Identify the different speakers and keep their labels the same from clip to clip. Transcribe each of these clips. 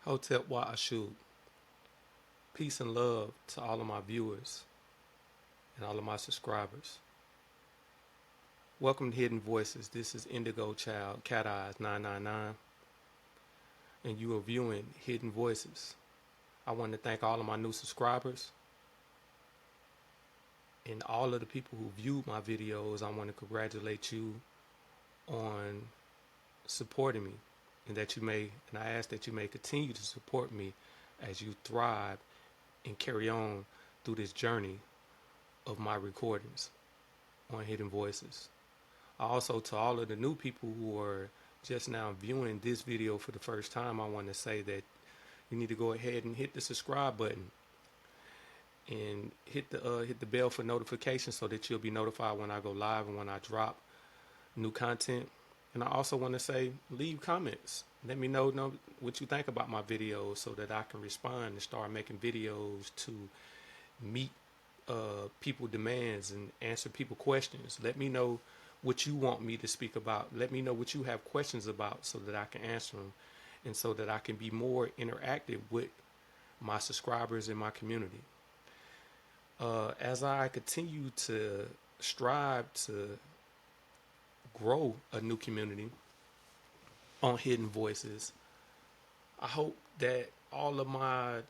Speaker 1: Hotep Wa Ashub. Peace and love to all of my viewers and all of my subscribers. Welcome to Hidden Voices. This is Indigo Child Cat Eyes 999, and you are viewing Hidden Voices. I want to thank all of my new subscribers and all of the people who viewed my videos. I want to congratulate you on supporting me, and I ask that you may continue to support me as you thrive and carry on through this journey of my recordings on Hidden Voices. Also, to all of the new people who are just now viewing this video for the first time, I want to say that you need to go ahead and hit the subscribe button and hit the bell for notifications so that you'll be notified when I go live and when I drop new content. And I also want to say, leave comments. Let me know what you think about my videos so that I can respond and start making videos to meet people demands and answer people questions. Let me know what you want me to speak about. Let me know what you have questions about so that I can answer them and so that I can be more interactive with my subscribers and my community. As I continue to strive to grow a new community on Hidden Voices, I hope that all of my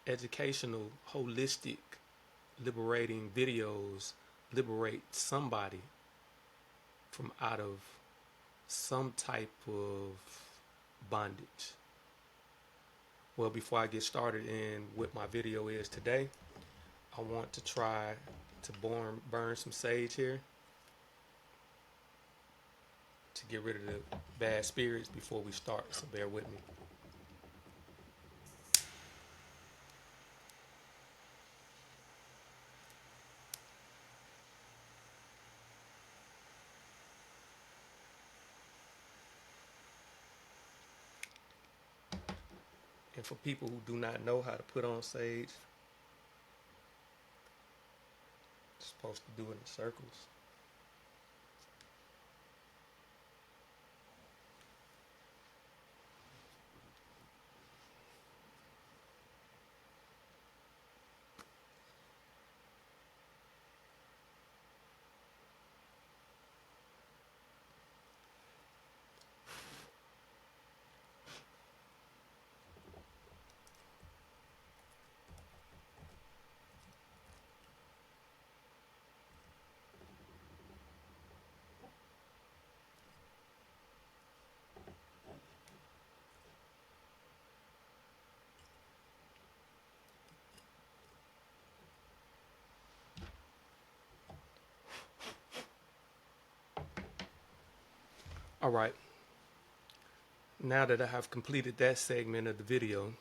Speaker 1: educational, holistic, liberating videos liberate somebody from out of some type of bondage. Well, before I get started in what my video is today, I want to try to burn some sage here to get rid of the bad spirits before we start, so bear with me. And for people who do not know how to put on sage, you're supposed to do it in circles. All right. Now that I have completed that segment of the video,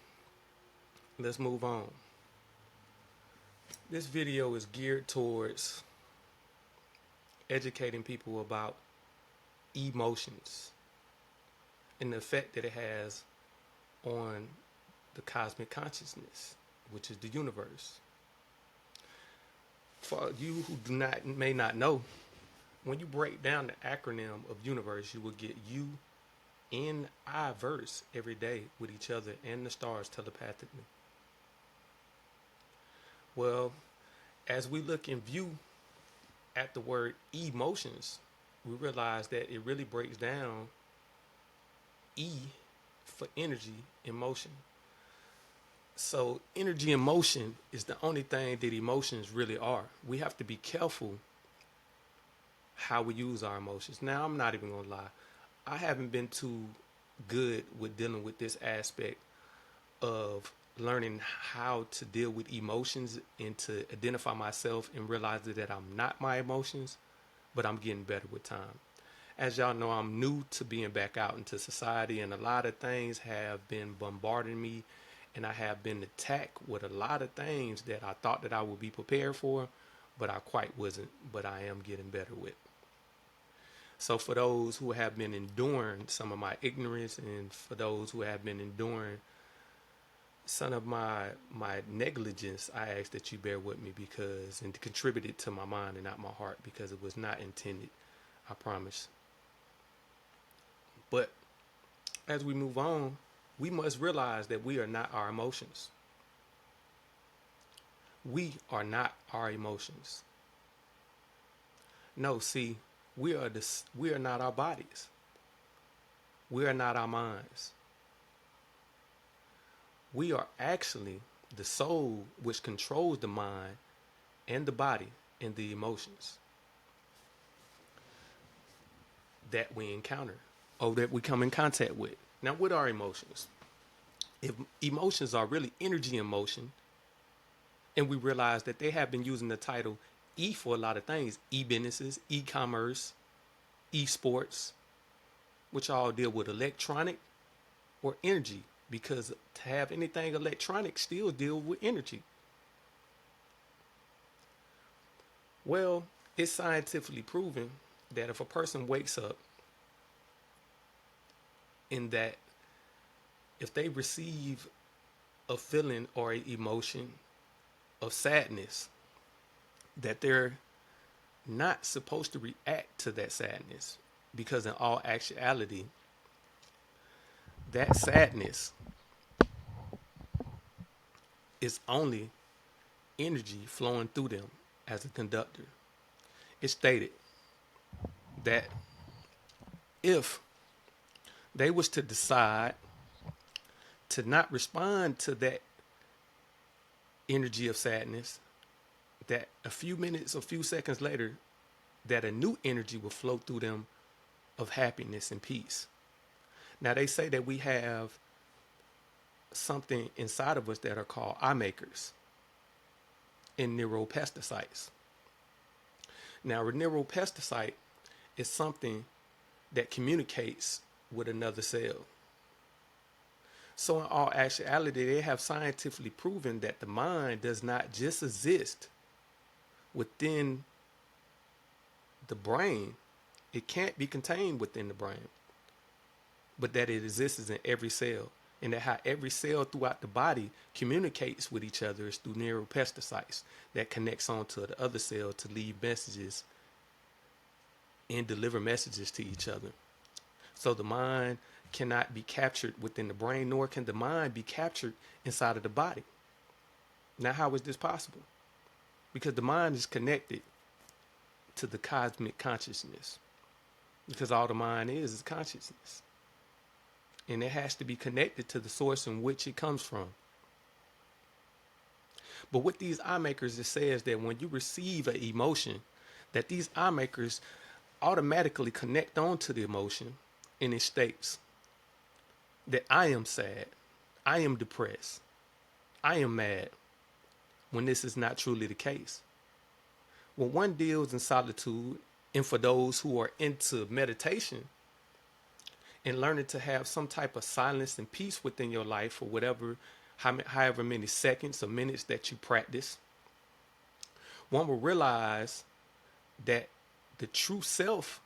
Speaker 1: let's move on. This video is geared towards educating people about emotions and the effect that it has on the cosmic consciousness, which is the universe. For you who may not know, when you break down the acronym of universe, you will get U in I verse every day with each other and the stars telepathically. Well, as we look and view at the word emotions, we realize that it really breaks down E for energy, emotion. So energy and motion is the only thing that emotions really are. We have to be careful how we use our emotions. Now, I'm not even gonna lie, I haven't been too good with dealing with this aspect of learning how to deal with emotions and to identify myself and realize that I'm not my emotions, but I'm getting better with time. As y'all know, I'm new to being back out into society, and a lot of things have been bombarding me, and I have been attacked with a lot of things that I thought that I would be prepared for, but I quite wasn't, but I am getting better with. So for those who have been enduring some of my ignorance, and for those who have been enduring some of my negligence, I ask that you bear with me and contribute it to my mind and not my heart, because it was not intended, I promise. But as we move on, we must realize that we are not our emotions. We are not our emotions. No, see, we are not our bodies. We are not our minds. We are actually the soul which controls the mind and the body and the emotions that we encounter or that we come in contact with. Now, what are emotions? If emotions are really energy in motion, and we realize that they have been using the title E for a lot of things, e-businesses, e-commerce, e-sports, which all deal with electronic or energy, because to have anything electronic still deal with energy. Well, it's scientifically proven that if a person wakes up in that if they receive a feeling or an emotion of sadness, that they're not supposed to react to that sadness, because in all actuality, that sadness is only energy flowing through them as a conductor. It's stated that if they was to decide to not respond to that energy of sadness, that a few minutes, a few seconds later, that a new energy will flow through them of happiness and peace. Now, they say that we have something inside of us that are called eye makers and neuropesticides. Now, a neuropesticide is something that communicates with another cell. So in all actuality, they have scientifically proven that the mind does not just exist within the brain. It can't be contained within the brain, but that it exists in every cell, and that how every cell throughout the body communicates with each other is through neuropesticides that connects onto the other cell to leave messages and deliver messages to each other. So the mind cannot be captured within the brain, nor can the mind be captured inside of the body. Now, how is this possible? Because the mind is connected to the cosmic consciousness, because all the mind is consciousness. And it has to be connected to the source in which it comes from. But with these eye makers, it says that when you receive an emotion, that these eye makers automatically connect on to the emotion, and it states that I am sad, I am depressed, I am mad, when this is not truly the case. When one deals in solitude, and for those who are into meditation and learning to have some type of silence and peace within your life for whatever, however many seconds or minutes that you practice, one will realize that the true self,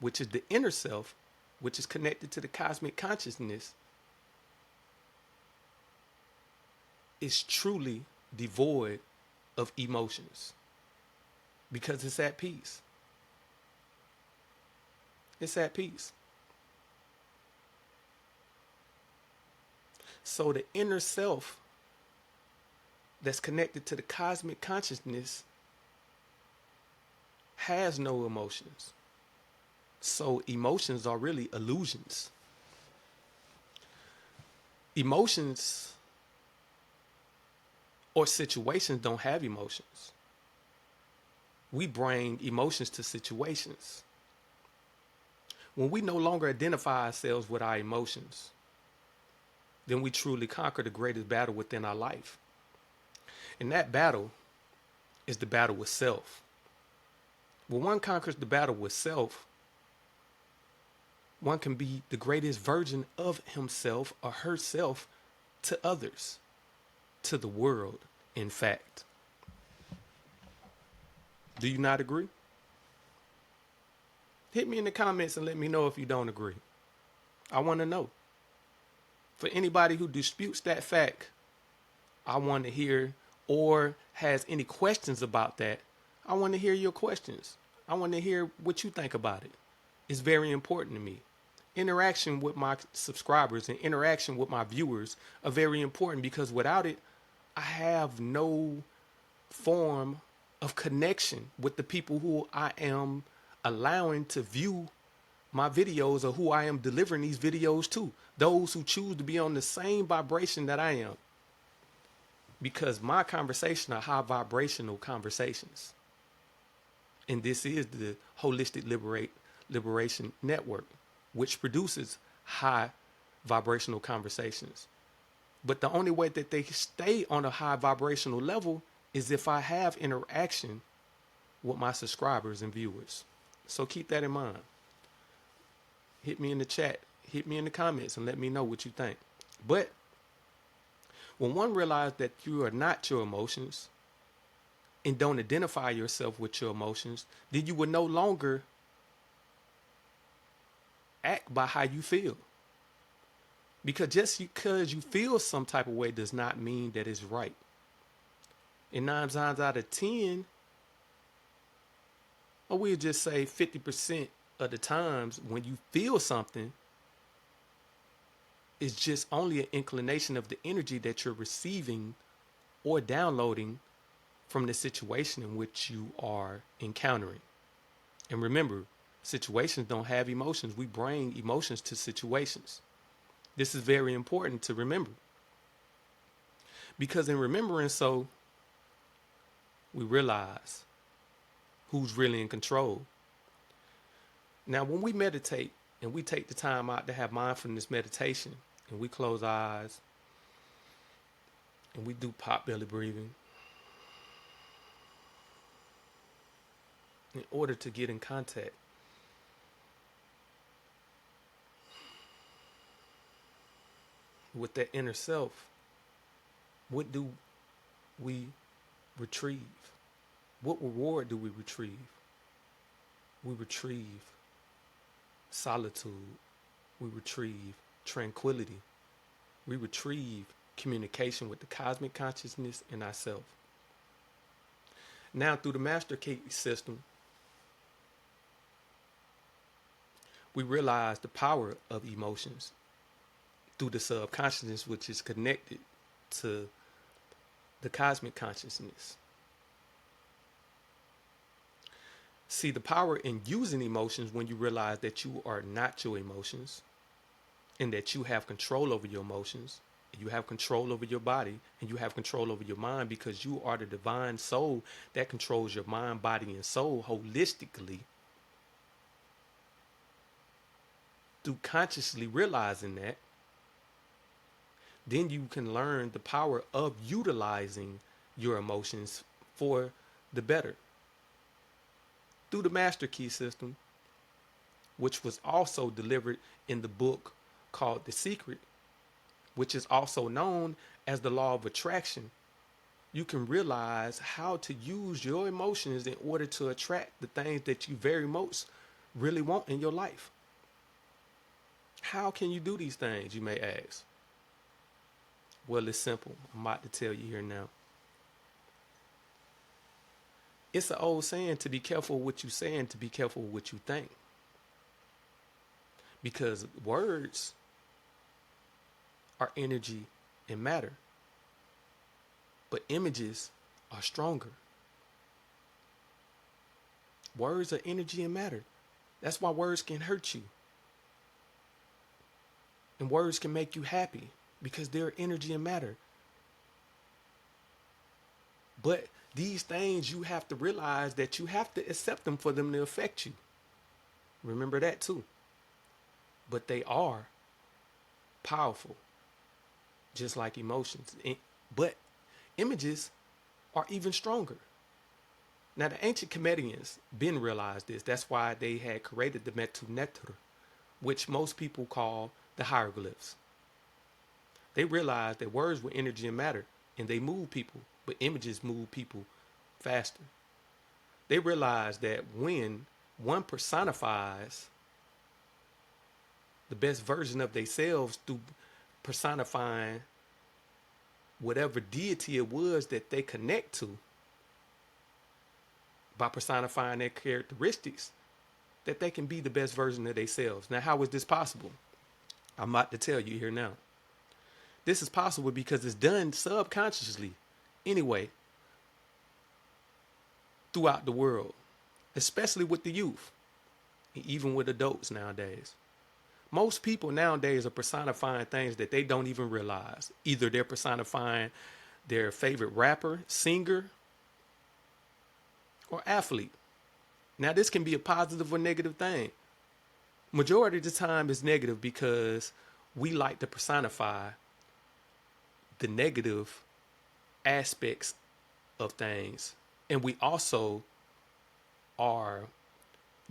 Speaker 1: which is the inner self, which is connected to the cosmic consciousness, is truly devoid of emotions, because it's at peace. It's at peace. So the inner self that's connected to the cosmic consciousness has no emotions. So emotions are really illusions. Emotions or situations don't have emotions. We bring emotions to situations. When we no longer identify ourselves with our emotions, then we truly conquer the greatest battle within our life. And that battle is the battle with self. When one conquers the battle with self, one can be the greatest version of himself or herself to others, to the world, in fact. Do you not agree? Hit me in the comments and let me know if you don't agree. I want to know. For anybody who disputes that fact, I want to hear, or has any questions about that, I want to hear your questions. I want to hear what you think about it. It's very important to me. interaction with my subscribers and interaction with my viewers are very important, because without it, I have no form of connection with the people who I am allowing to view my videos, or who I am delivering these videos to. Those who choose to be on the same vibration that I am. Because my conversation are high vibrational conversations. And this is the Holistic Liberation Network, which produces high vibrational conversations. But the only way that they stay on a high vibrational level is if I have interaction with my subscribers and viewers. So keep that in mind. Hit me in the chat, hit me in the comments, and let me know what you think. But when one realizes that you are not your emotions and don't identify yourself with your emotions, then you will no longer act by how you feel. Because just because you feel some type of way does not mean that it's right. And 9 times out of 10, or we'll just say 50% of the times when you feel something, it's just only an inclination of the energy that you're receiving or downloading from the situation in which you are encountering. And remember, situations don't have emotions. We bring emotions to situations. This is very important to remember. Because in remembering so, we realize who's really in control. Now, when we meditate and we take the time out to have mindfulness meditation, and we close our eyes and we do pot belly breathing in order to get in contact with that inner self, what do we retrieve? What reward do we retrieve? We retrieve solitude. We retrieve tranquility. We retrieve communication with the cosmic consciousness and ourselves. Now, through the master key system, we realize the power of emotions through the subconsciousness, which is connected to the cosmic consciousness. See the power in using emotions when you realize that you are not your emotions, and that you have control over your emotions, you have control over your body, and you have control over your mind, because you are the divine soul that controls your mind, body, and soul holistically. Through consciously realizing that, then you can learn the power of utilizing your emotions for the better. Through the master key system, which was also delivered in the book called The Secret, which is also known as the law of attraction, you can realize how to use your emotions in order to attract the things that you very most really want in your life. How can you do these things, you may ask? Well, it's simple. I'm about to tell you here now. It's an old saying, to be careful what you say and to be careful what you think. Because words are energy and matter, but images are stronger. Words are energy and matter. That's why words can hurt you. And words can make you happy, because they're energy and matter. But these things, you have to realize that you have to accept them for them to affect you. Remember that too. But they are powerful, just like emotions. But images are even stronger. Now, the ancient comedians been realized this. That's why they had created the Metu Neter, which most people call the hieroglyphs. They realized that words were energy and matter, and they move people, but images move people faster. They realized that when one personifies the best version of themselves through personifying whatever deity it was that they connect to, by personifying their characteristics, that they can be the best version of themselves. Now, how is this possible? I'm about to tell you here now. This is possible because it's done subconsciously anyway throughout the world, especially with the youth, even with adults nowadays. Most people nowadays are personifying things that they don't even realize. Either they're personifying their favorite rapper, singer, or athlete. Now, this can be a positive or negative thing. Majority of the time it's negative because we like to personify the negative aspects of things. And we also are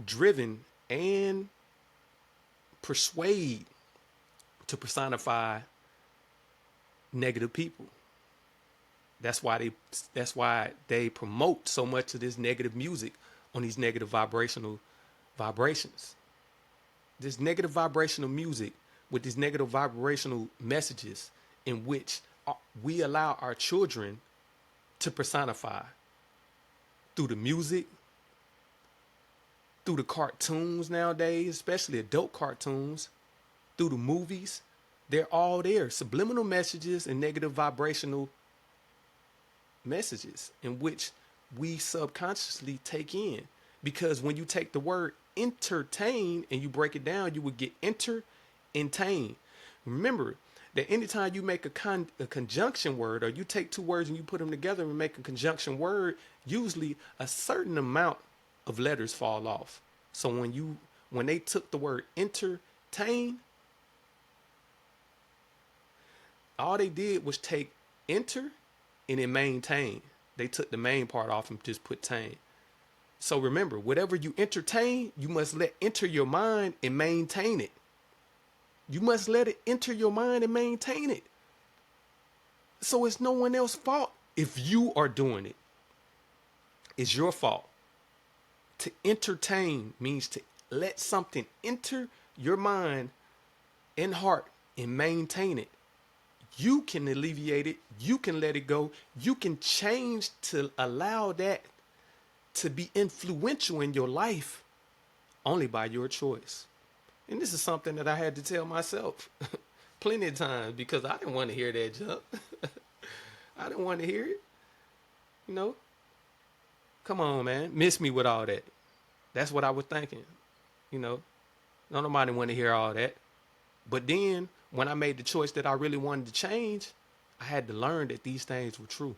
Speaker 1: driven and persuade to personify negative people. That's why they promote so much of this negative music on these negative vibrations. This negative vibrational music with these negative vibrational messages in which we allow our children to personify through the music, through the cartoons nowadays, especially adult cartoons, through the movies. They're all there. Subliminal messages and negative vibrational messages in which we subconsciously take in. Because when you take the word entertain and you break it down, you would get enter and tain. Remember that anytime you make a conjunction word, or you take two words and you put them together and make a conjunction word, usually a certain amount of letters fall off. So when they took the word entertain, all they did was take enter and then maintain. They took the main part off and just put tain. So remember, whatever you entertain, you must let enter your mind and maintain it. You must let it enter your mind and maintain it. So it's no one else's fault if you are doing it. It's your fault. To entertain means to let something enter your mind and heart and maintain it. You can alleviate it. You can let it go. You can change to allow that to be influential in your life only by your choice. And this is something that I had to tell myself plenty of times because I didn't want to hear that jump. I didn't want to hear it. You know, come on, man. Miss me with all that. That's what I was thinking. You know, nobody want to hear all that. But then when I made the choice that I really wanted to change, I had to learn that these things were true.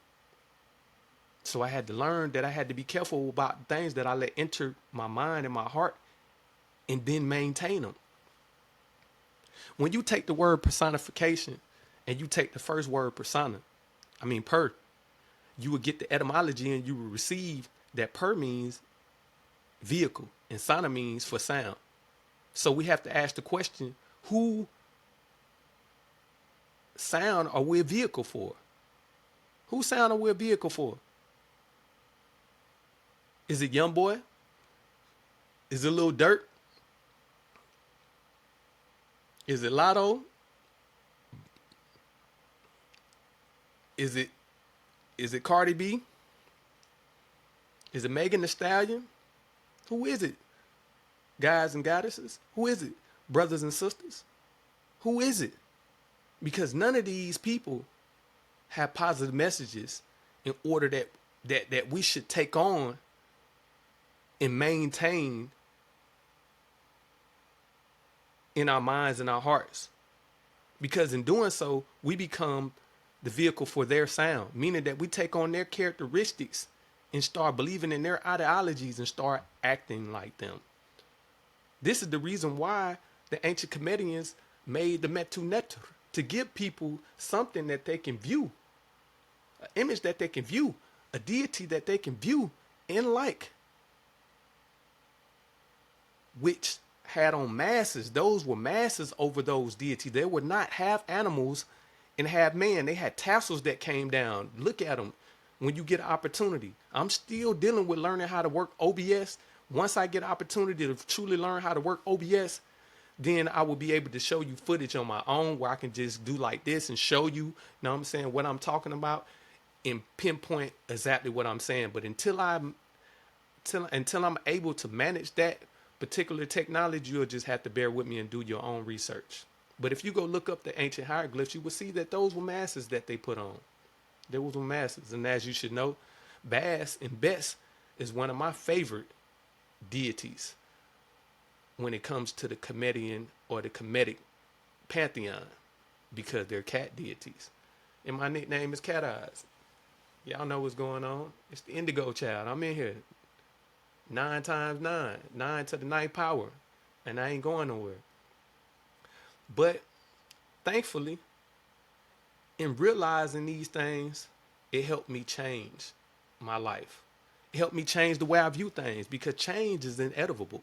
Speaker 1: So I had to learn that I had to be careful about things that I let enter my mind and my heart and then maintain them. When you take the word personification and you take the first word per, you would get the etymology and you would receive that per means vehicle and sana means for sound. So we have to ask the question, who sound are we a vehicle for? Who sound are we a vehicle for? Is it Young Boy? Is it Lil Durk? Is it Lotto? Is it Cardi B? Is it Megan Thee Stallion? Who is it? Guys and goddesses? Who is it? Brothers and sisters? Who is it? Because none of these people have positive messages in order that we should take on and maintain in our minds and our hearts. Because in doing so, we become the vehicle for their sound, meaning that we take on their characteristics and start believing in their ideologies and start acting like them. This is the reason why the ancient comedians made the Metu Neter, to give people something that they can view, an image that they can view, a deity that they can view and like, which had on masses. Those were masses over those deities. They would not have animals and have man. They had tassels that came down. Look at them when you get an opportunity. I'm still dealing with learning how to work OBS. Once I get an opportunity to truly learn how to work OBS, then I will be able to show you footage on my own where I can just do like this and show you, know what I'm saying, what I'm talking about and pinpoint exactly what I'm saying. But until I'm able to manage that particular technology, you'll just have to bear with me and do your own research. But if you go look up the ancient hieroglyphs, you will see that those were masks that they put on. Those were masks. And as you should know, Bass and Bess is one of my favorite deities when it comes to the comedian or the comedic pantheon, because they're cat deities. And my nickname is Cat Eyes. Y'all know what's going on. It's the Indigo Child. I'm in here. 9 times 9. 9 to the 9th power. And I ain't going nowhere. But thankfully, in realizing these things, it helped me change my life. It helped me change the way I view things, because change is inevitable.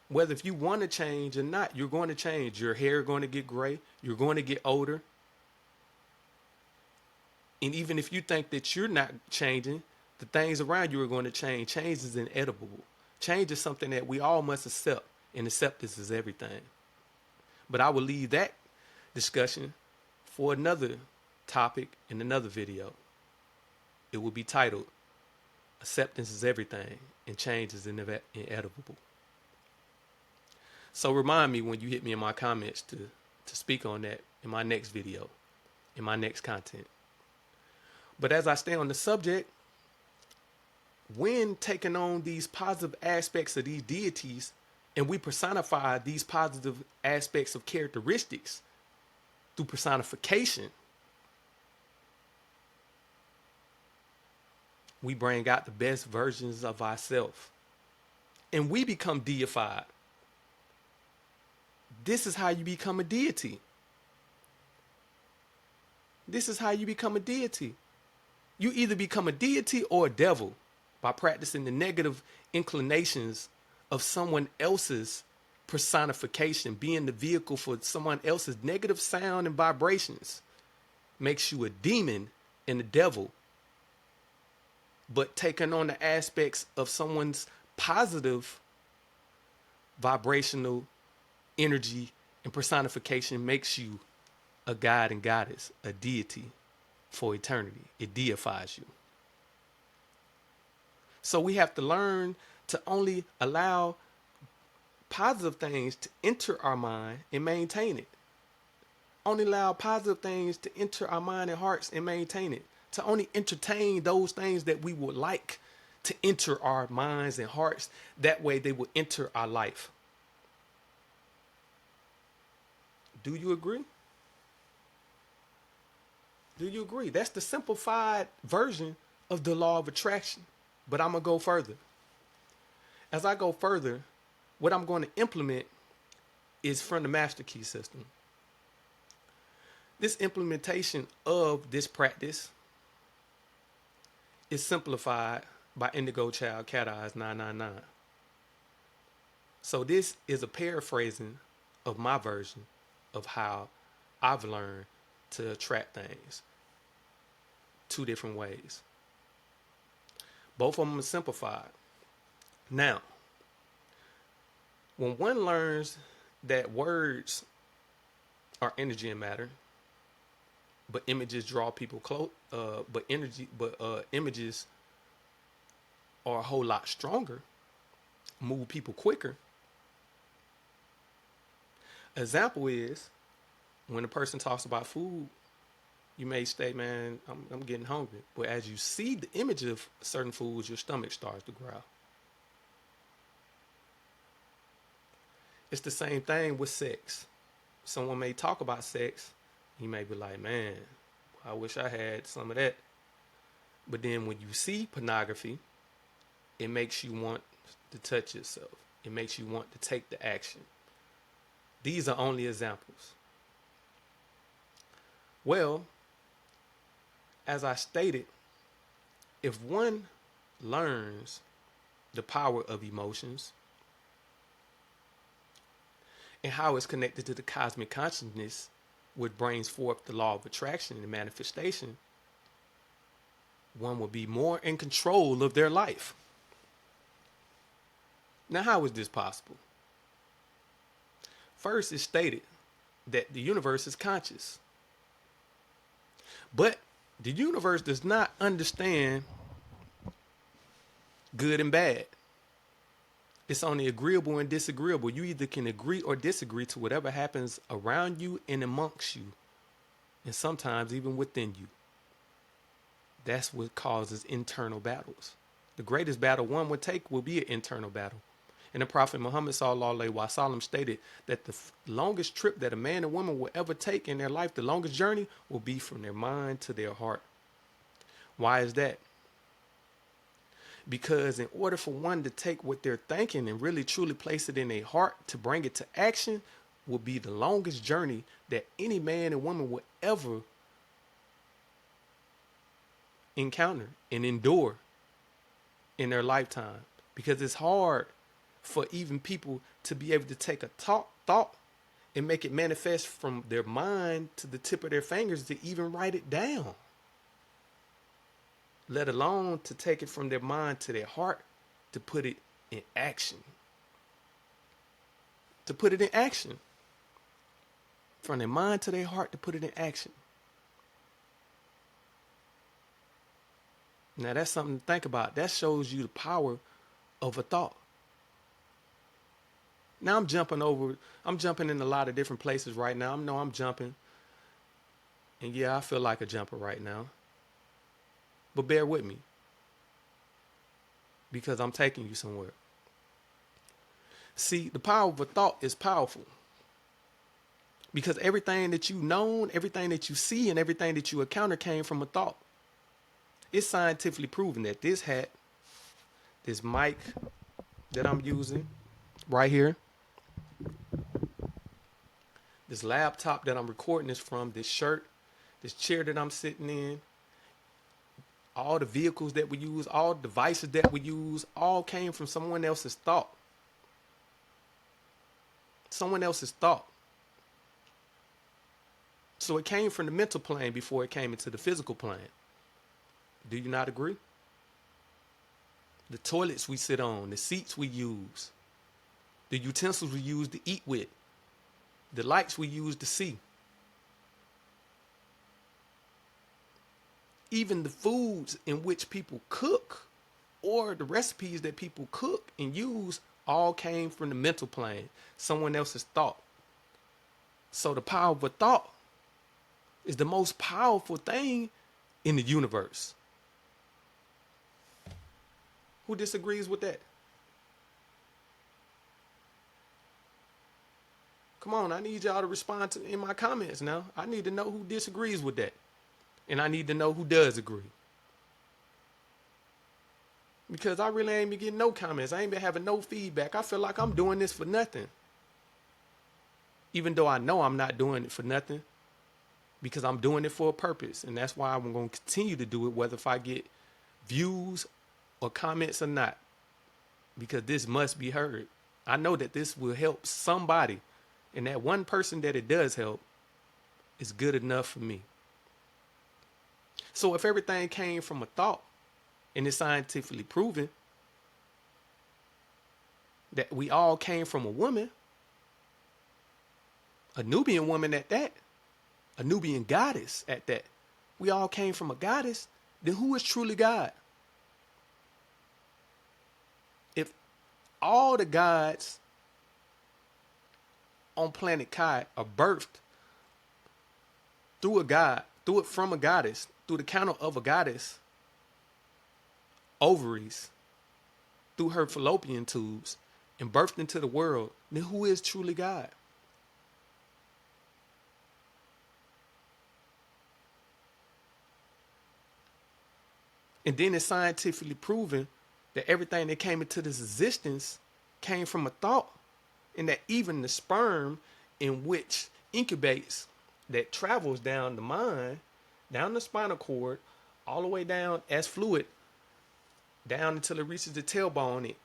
Speaker 1: Whether if you want to change or not, you're going to change. Your hair going to get gray. You're going to get older. And even if you think that you're not changing, the things around you are going to change. Change is inevitable. Change is something that we all must accept, and acceptance is everything. But I will leave that discussion for another topic in another video. It will be titled, Acceptance is Everything and Change is Inevitable. So remind me when you hit me in my comments to speak on that in my next video, in my next content. But as I stay on the subject, when taking on these positive aspects of these deities, and we personify these positive aspects of characteristics through personification, we bring out the best versions of ourselves. And we become deified. This is how you become a deity. This is how you become a deity. You either become a deity or a devil by practicing the negative inclinations of someone else's personification. Being the vehicle for someone else's negative sound and vibrations makes you a demon and a devil. But taking on the aspects of someone's positive vibrational energy and personification makes you a god and goddess, a deity for eternity. It deifies you. So we have to learn to only allow positive things to enter our mind and maintain it. Only allow positive things to enter our mind and hearts and maintain it. To only entertain those things that we would like to enter our minds and hearts. That way they will enter our life. Do you agree? Do you agree? That's the simplified version of the law of attraction. But I'm going to go further. As I go further, what I'm going to implement is from the Master Key system. This implementation of this practice is simplified by Indigo Child Cat Eyes 999. So this is a paraphrasing of my version of how I've learned to attract things 2 different ways. Both of them are simplified. Now, when one learns that words are energy and matter, but images draw people close, images are a whole lot stronger, move people quicker. Example is when a person talks about food, you may say, man, I'm getting hungry. But as you see the image of certain foods, your stomach starts to growl. It's the same thing with sex. Someone may talk about sex. You may be like, man, I wish I had some of that. But then when you see pornography, it makes you want to touch yourself. It makes you want to take the action. These are only examples. Well, as I stated, if one learns the power of emotions and how it's connected to the cosmic consciousness, which brings forth the law of attraction and manifestation, one will be more in control of their life. Now, how is this possible? First, it's stated that the universe is conscious. But the universe does not understand good and bad. It's only agreeable and disagreeable. You either can agree or disagree to whatever happens around you and amongst you, and sometimes even within you. That's what causes internal battles. The greatest battle one would take will be an internal battle. And the Prophet Muhammad sallallahu alaihi wasallam stated that the longest trip that a man and woman will ever take in their life, the longest journey, will be from their mind to their heart. Why is that? Because in order for one to take what they're thinking and really truly place it in their heart to bring it to action will be the longest journey that any man and woman will ever encounter and endure in their lifetime. Because it's hard for even people to be able to take a thought and make it manifest from their mind to the tip of their fingers to even write it down, let alone to take it from their mind to their heart to put it in action. To put it in action. From their mind to their heart to put it in action. Now that's something to think about. That shows you the power of a thought. Now I'm jumping in a lot of different places right now. I know I'm jumping. And yeah, I feel like a jumper right now. But bear with me. Because I'm taking you somewhere. See, the power of a thought is powerful. Because everything that you've known, everything that you see, and everything that you encounter came from a thought. It's scientifically proven that this hat, this mic that I'm using right here, this laptop that I'm recording this from, this shirt, this chair that I'm sitting in, all the vehicles that we use, all the devices that we use, all came from someone else's thought. Someone else's thought. So it came from the mental plane before it came into the physical plane. Do you not agree? The toilets we sit on, the seats we use, the utensils we use to eat with, the lights we use to see. Even the foods in which people cook or the recipes that people cook and use all came from the mental plane, someone else's thought. So the power of a thought is the most powerful thing in the universe. Who disagrees with that? Come on, I need y'all to respond in my comments now. I need to know who disagrees with that. And I need to know who does agree. Because I really ain't been getting no comments. I ain't been having no feedback. I feel like I'm doing this for nothing. Even though I know I'm not doing it for nothing. Because I'm doing it for a purpose. And that's why I'm going to continue to do it, whether if I get views or comments or not. Because this must be heard. I know that this will help somebody. And that one person that it does help is good enough for me. So if everything came from a thought, and it's scientifically proven that we all came from a woman, a Nubian woman at that, a Nubian goddess at that, we all came from a goddess, then who is truly God? If all the gods on planet Kai are birthed through a god, through it from a goddess, through the counter of a goddess, ovaries, through her fallopian tubes, and birthed into the world, then who is truly God? And then it's scientifically proven that everything that came into this existence came from a thought, and that even the sperm in which incubates, that travels down the mind, down the spinal cord, all the way down as fluid, down until it reaches the tailbone,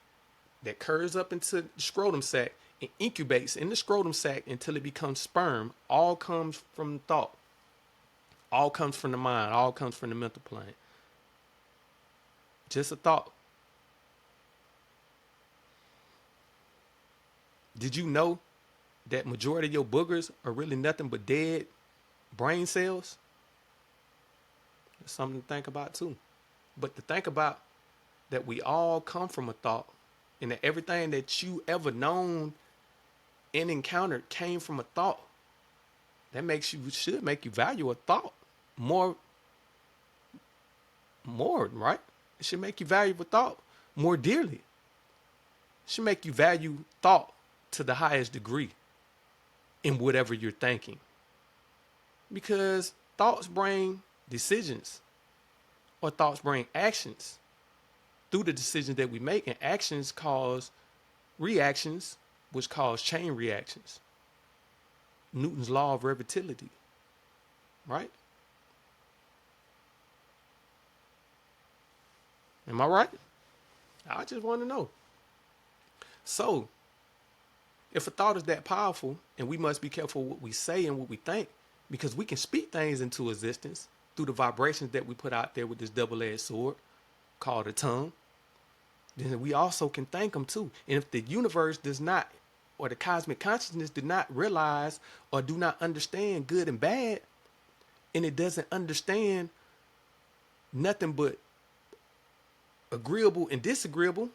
Speaker 1: that curves up into the scrotum sac and incubates in the scrotum sac until it becomes sperm, all comes from thought. All comes from the mind, all comes from the mental plane. Just a thought. Did you know that majority of your boogers are really nothing but dead brain cells? That's something to think about too. But to think about that we all come from a thought, and that everything that you ever known and encountered came from a thought, that should make you value a thought more, right? It should make you value a thought more dearly. It should make you value thought to the highest degree in whatever you're thinking. Because thoughts bring decisions, or thoughts bring actions through the decisions that we make, and actions cause reactions, which cause chain reactions. Newton's law of relativity, right? Am I right? I just want to know. So, if a thought is that powerful, and we must be careful what we say and what we think, because we can speak things into existence through the vibrations that we put out there with this double-edged sword called a tongue, then we also can thank them too. And if the universe does not, or the cosmic consciousness did not realize or do not understand good and bad, and it doesn't understand nothing but agreeable and disagreeable,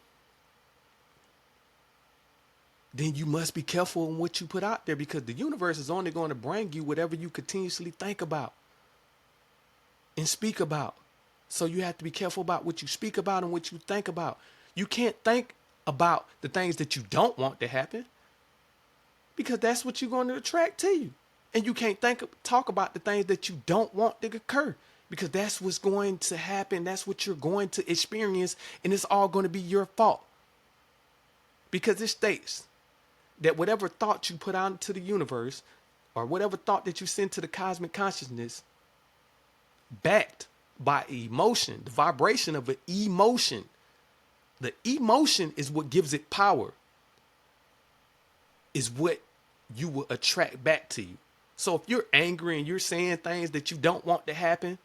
Speaker 1: then you must be careful in what you put out there, because the universe is only going to bring you whatever you continuously think about and speak about. So you have to be careful about what you speak about and what you think about. You can't think about the things that you don't want to happen, because that's what you're going to attract to you. And you can't talk about the things that you don't want to occur, because that's what's going to happen. That's what you're going to experience, and it's all going to be your fault. Because it states that whatever thought you put out into the universe, or whatever thought that you send to the cosmic consciousness, backed by emotion, the vibration of an emotion. The emotion is what gives it power, is what you will attract back to you. So if you're angry and you're saying things that you don't want to happen,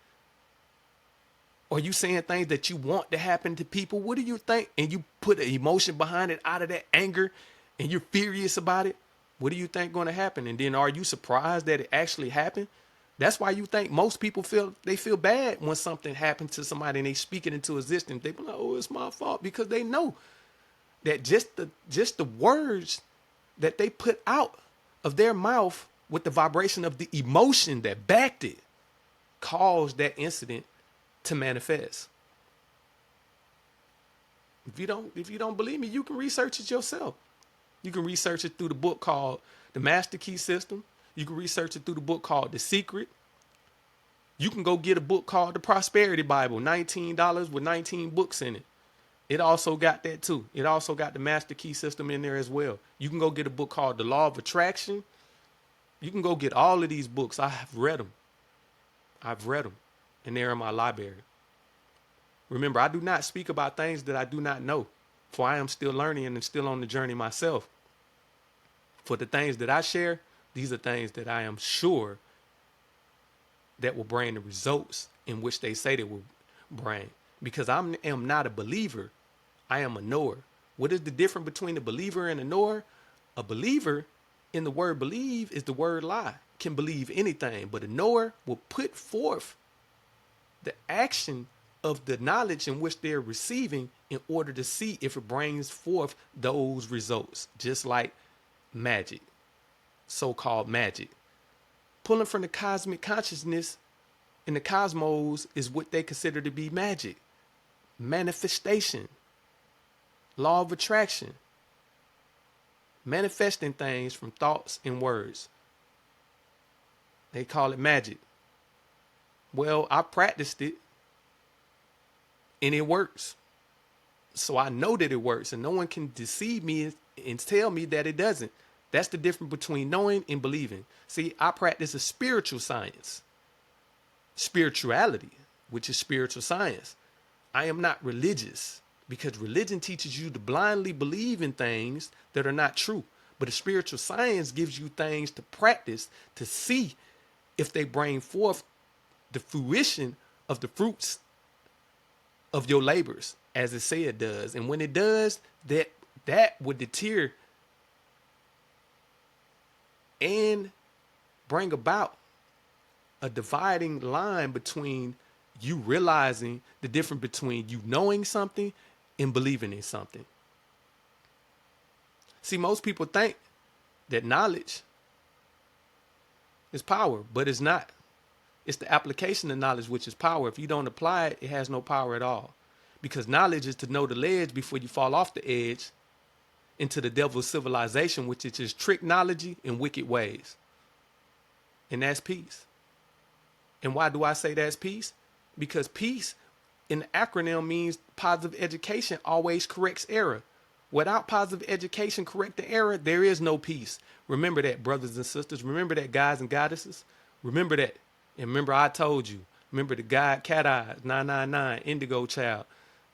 Speaker 1: or you saying things that you want to happen to people, what do you think? And you put an emotion behind it out of that anger, and you're furious about it, what do you think going to happen? And then are you surprised that it actually happened? That's why you think most people feel bad when something happens to somebody and they speak it into existence. They be like, oh, it's my fault, because they know that just the words that they put out of their mouth with the vibration of the emotion that backed it caused that incident to manifest. If you don't believe me, you can research it yourself. You can research it through the book called The Master Key System. You can research it through the book called The Secret. You can go get a book called The Prosperity Bible, $19 with 19 books in it. It also got that too. It also got the Master Key System in there as well. You can go get a book called The Law of Attraction. You can go get all of these books. I have read them. And they're in my library. Remember, I do not speak about things that I do not know, for I am still learning and still on the journey myself. For the things that I share, these are things that I am sure that will bring the results in which they say they will bring. Because I am not a believer, I am a knower. What is the difference between a believer and a knower? A believer, in the word believe, is the word lie. Can believe anything, but a knower will put forth the action of the knowledge in which they're receiving in order to see if it brings forth those results. Just like magic, so-called magic. Pulling from the cosmic consciousness in the cosmos is what they consider to be magic. Manifestation. Law of attraction. Manifesting things from thoughts and words. They call it magic. Well, I practiced it and it works. So I know that it works, and no one can deceive me and tell me that it doesn't. That's the difference between knowing and believing. See, I practice a spiritual science. Spirituality, which is spiritual science. I am not religious, because religion teaches you to blindly believe in things that are not true. But a spiritual science gives you things to practice to see if they bring forth the fruition of the fruits of your labors, as it say it does. And when it does, that would deter and bring about a dividing line between you realizing the difference between you knowing something and believing in something. See, most people think that knowledge is power, but it's not. It's the application of knowledge which is power. If you don't apply it, it has no power at all. Because knowledge is to know the ledge before you fall off the edge into the devil's civilization, which is just tricknology and wicked ways. And that's peace. And why do I say that's peace? Because peace in the acronym means positive education always corrects error. Without positive education correcting error, there is no peace. Remember that, brothers and sisters. Remember that, guys and goddesses. Remember that. And remember, I told you. Remember the guy, Cat Eyes, 999, Indigo Child,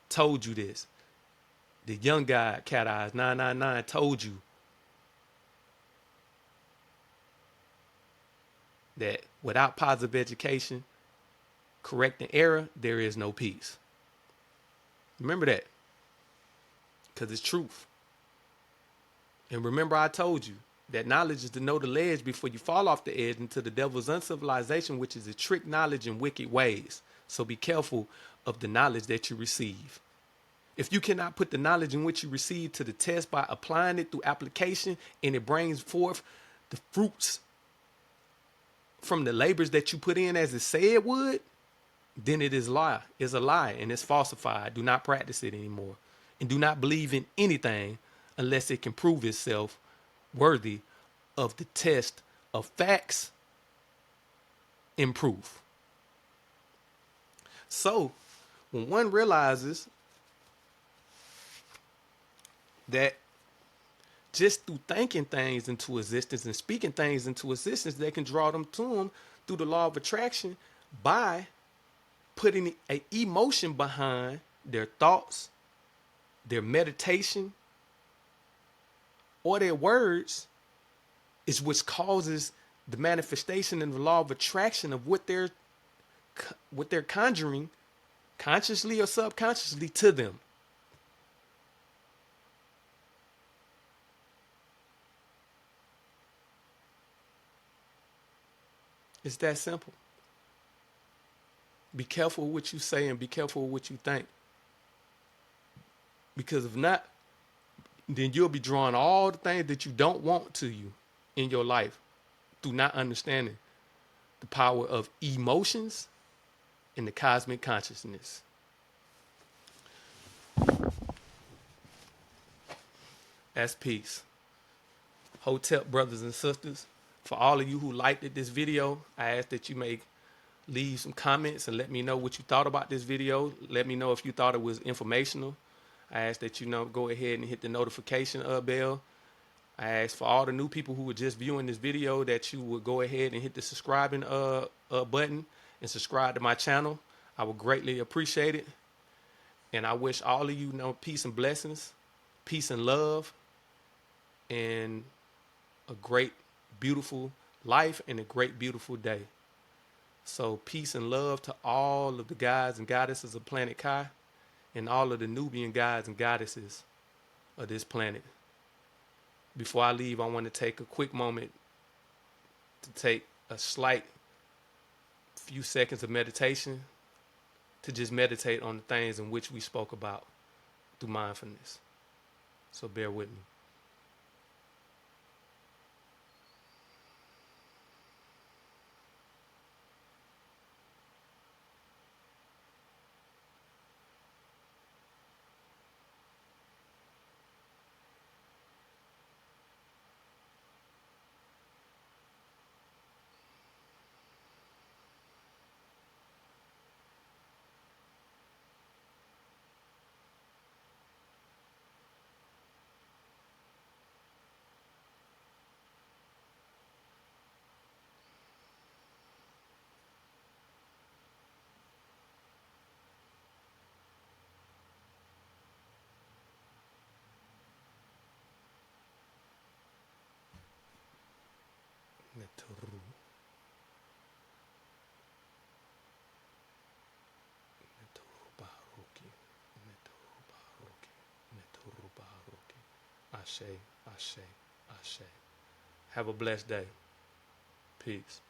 Speaker 1: told you this. The young guy, Cat Eyes, 999, told you that without positive education correcting error, there is no peace. Remember that, because it's truth. And remember, I told you that knowledge is to know the ledge before you fall off the edge into the devil's uncivilization, which is a trick knowledge and wicked ways. So be careful of the knowledge that you receive. If you cannot put the knowledge in which you receive to the test by applying it through application, and it brings forth the fruits from the labors that you put in as it said it would, then it is lie. It's a lie and it's falsified. Do not practice it anymore. And do not believe in anything unless it can prove itself worthy of the test of facts and proof. So when one realizes that just through thinking things into existence and speaking things into existence, they can draw them to them through the law of attraction by putting an emotion behind their thoughts, their meditation, or their words, is what causes the manifestation and the law of attraction of what they're conjuring, consciously or subconsciously, to them. It's that simple. Be careful what you say and be careful what you think. Because if not, then you'll be drawing all the things that you don't want to you in your life through not understanding the power of emotions and the cosmic consciousness. That's peace. Hotep brothers and sisters, for all of you who liked this video, I ask that you may leave some comments and let me know what you thought about this video. Let me know if you thought it was informational. I ask that you go ahead and hit the notification bell. I ask for all the new people who were just viewing this video that you would go ahead and hit the subscribing button and subscribe to my channel. I would greatly appreciate it. And I wish all of you peace and blessings, peace and love, and a great, beautiful life and a great, beautiful day. So peace and love to all of the guys and goddesses of Planet Kai and all of the Nubian guys and goddesses of this planet. Before I leave, I want to take a quick moment to take a slight few seconds of meditation to just meditate on the things in which we spoke about through mindfulness. So bear with me. THRU. Ashe, Ashe, Ashe. Have a blessed day. Peace.